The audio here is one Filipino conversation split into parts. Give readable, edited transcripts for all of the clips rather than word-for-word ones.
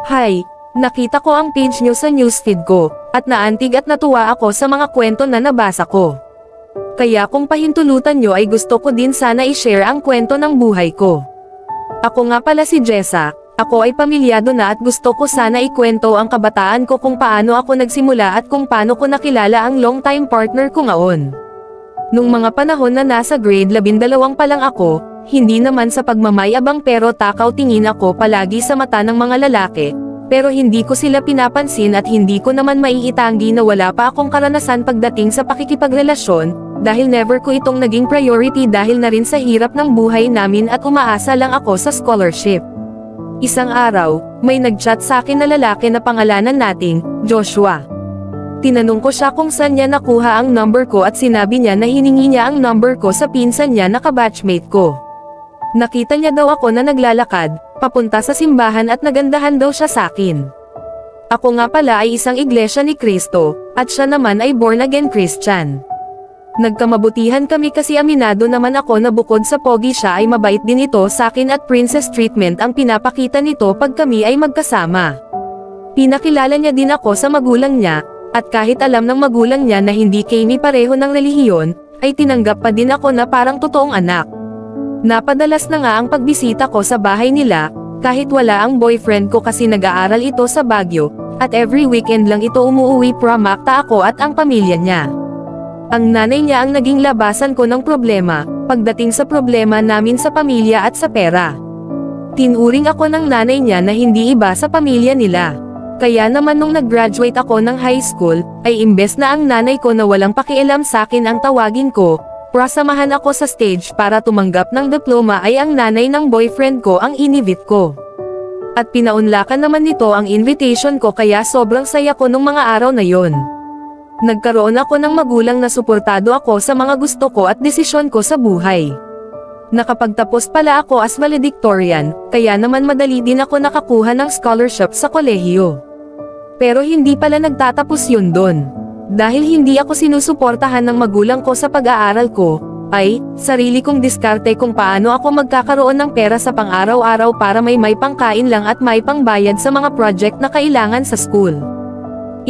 Hi, nakita ko ang page nyo sa newsfeed ko, at naantig at natuwa ako sa mga kwento na nabasa ko. Kaya kung pahintulutan nyo ay gusto ko din sana i-share ang kwento ng buhay ko. Ako nga pala si Jessa, ako ay pamilyado na at gusto ko sana ikwento ang kabataan ko kung paano ako nagsimula at kung paano ko nakilala ang long-time partner ko ngaon. Nung mga panahon na nasa grade 12 pa lang ako, hindi naman sa pagmamayabang pero takaw tingin ako palagi sa mata ng mga lalaki, pero hindi ko sila pinapansin at hindi ko naman maiitanggi na wala pa akong karanasan pagdating sa pakikipagrelasyon, dahil never ko itong naging priority dahil na rin sa hirap ng buhay namin at umaasa lang ako sa scholarship. Isang araw, may nag-chat sa akin na lalaki na pangalanan nating Joshua. Tinanong ko siya kung saan niya nakuha ang number ko at sinabi niya na hiningi niya ang number ko sa pinsan niya na kabatchmate ko. Nakita niya daw ako na naglalakad, papunta sa simbahan at nagandahan daw siya sa akin. Ako nga pala ay isang iglesia ni Kristo, at siya naman ay born-again Christian. Nagkamabutihan kami kasi aminado naman ako na bukod sa pogi siya ay mabait din ito sa akin at princess treatment ang pinapakita nito pag kami ay magkasama. Pinakilala niya din ako sa magulang niya, at kahit alam ng magulang niya na hindi kami pareho ng relihiyon, ay tinanggap pa din ako na parang totoong anak. Napadalas na nga ang pagbisita ko sa bahay nila, kahit wala ang boyfriend ko kasi nag-aaral ito sa Baguio, at every weekend lang ito umuwi from Macta ako at ang pamilya niya. Ang nanay niya ang naging labasan ko ng problema, pagdating sa problema namin sa pamilya at sa pera. Tinuring ako ng nanay niya na hindi iba sa pamilya nila. Kaya naman nung nag-graduate ako ng high school, ay imbes na ang nanay ko na walang pakialam sa akin ang tawagin ko, prasamahan ako sa stage para tumanggap ng diploma ay ang nanay ng boyfriend ko ang inivit ko. At pinaunlakan naman nito ang invitation ko kaya sobrang saya ko nung mga araw na yon. Nagkaroon ako ng magulang na suportado ako sa mga gusto ko at desisyon ko sa buhay. Nakapagtapos pala ako as valedictorian, kaya naman madali din ako nakakuha ng scholarship sa kolehiyo. Pero hindi pala nagtatapos yun doon. Dahil hindi ako sinusuportahan ng magulang ko sa pag-aaral ko, ay, sarili kong diskarte kung paano ako magkakaroon ng pera sa pang-araw-araw para may pangkain lang at may pangbayad sa mga project na kailangan sa school.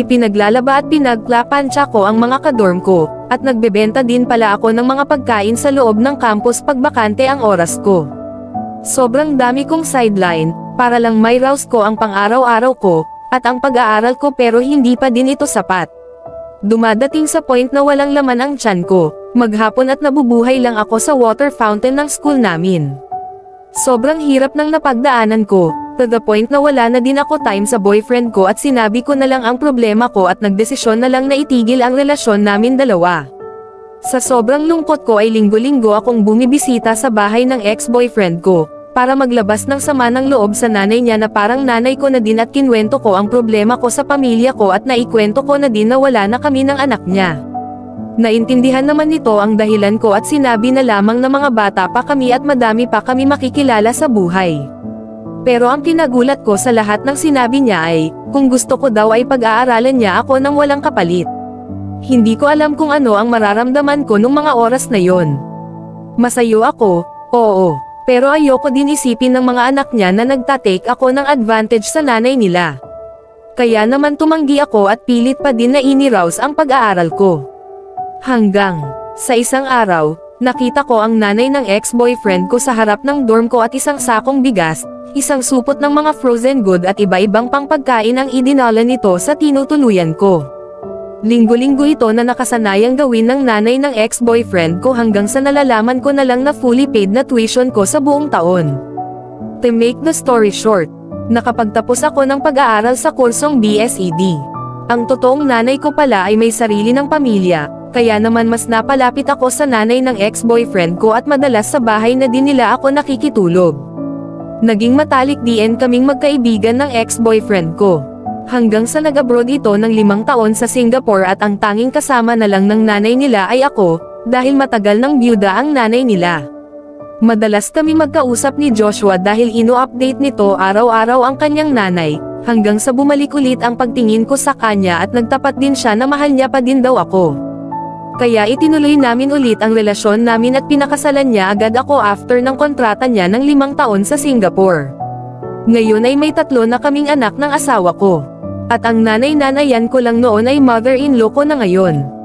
Ipinaglalaba at pinagklapansya ko ang mga kadorm ko, at nagbebenta din pala ako ng mga pagkain sa loob ng campus pag bakante ang oras ko. Sobrang dami kong sideline, para lang may rouse ko ang pang-araw-araw ko, at ang pag-aaral ko pero hindi pa din ito sapat. Dumadating sa point na walang laman ang tiyan ko, maghapon at nabubuhay lang ako sa water fountain ng school namin. Sobrang hirap ng napagdaanan ko, to the point na wala na din ako time sa boyfriend ko at sinabi ko na lang ang problema ko at nagdesisyon na lang na itigil ang relasyon namin dalawa. Sa sobrang lungkot ko ay linggo-linggo akong bumibisita sa bahay ng ex-boyfriend ko, para maglabas ng sama ng loob sa nanay niya na parang nanay ko na din at kinwento ko ang problema ko sa pamilya ko at naikwento ko na din na wala na kami ng anak niya. Naintindihan naman nito ang dahilan ko at sinabi na lamang na mga bata pa kami at madami pa kami makikilala sa buhay. Pero ang kinagulat ko sa lahat ng sinabi niya ay, kung gusto ko daw ay pag-aaralan niya ako ng walang kapalit. Hindi ko alam kung ano ang mararamdaman ko nung mga oras na yon. Masayo ako, oo. Pero ayoko din isipin ng mga anak niya na nagtatake ako ng advantage sa nanay nila. Kaya naman tumanggi ako at pilit pa din na iniraos ang pag-aaral ko. Hanggang sa isang araw, nakita ko ang nanay ng ex-boyfriend ko sa harap ng dorm ko at isang sakong bigas, isang supot ng mga frozen good at iba-ibang pangpagkain ang idinala nito sa tinutuluyan ko. Linggo-linggo ito na nakasanayang gawin ng nanay ng ex-boyfriend ko hanggang sa nalalaman ko na lang na fully paid na tuition ko sa buong taon. To make the story short, nakapagtapos ako ng pag-aaral sa kursong BSED. Ang totoong nanay ko pala ay may sarili ng pamilya, kaya naman mas napalapit ako sa nanay ng ex-boyfriend ko at madalas sa bahay na din nila ako nakikitulog. Naging matalik din kaming magkaibigan ng ex-boyfriend ko. Hanggang sa nag-abroad ito ng 5 taon sa Singapore at ang tanging kasama na lang ng nanay nila ay ako, dahil matagal ng byuda ang nanay nila. Madalas kami magkausap ni Joshua dahil ino-update nito araw-araw ang kanyang nanay, hanggang sa bumalik ulit ang pagtingin ko sa kanya at nagtapat din siya na mahal niya pa din daw ako. Kaya itinuloy namin ulit ang relasyon namin at pinakasalan niya agad ako after ng kontrata niya ng 5 taon sa Singapore. Ngayon ay may 3 na kaming anak ng asawa ko. At ang nanay-nanayan ko lang noon ay mother-in-law ko na ngayon.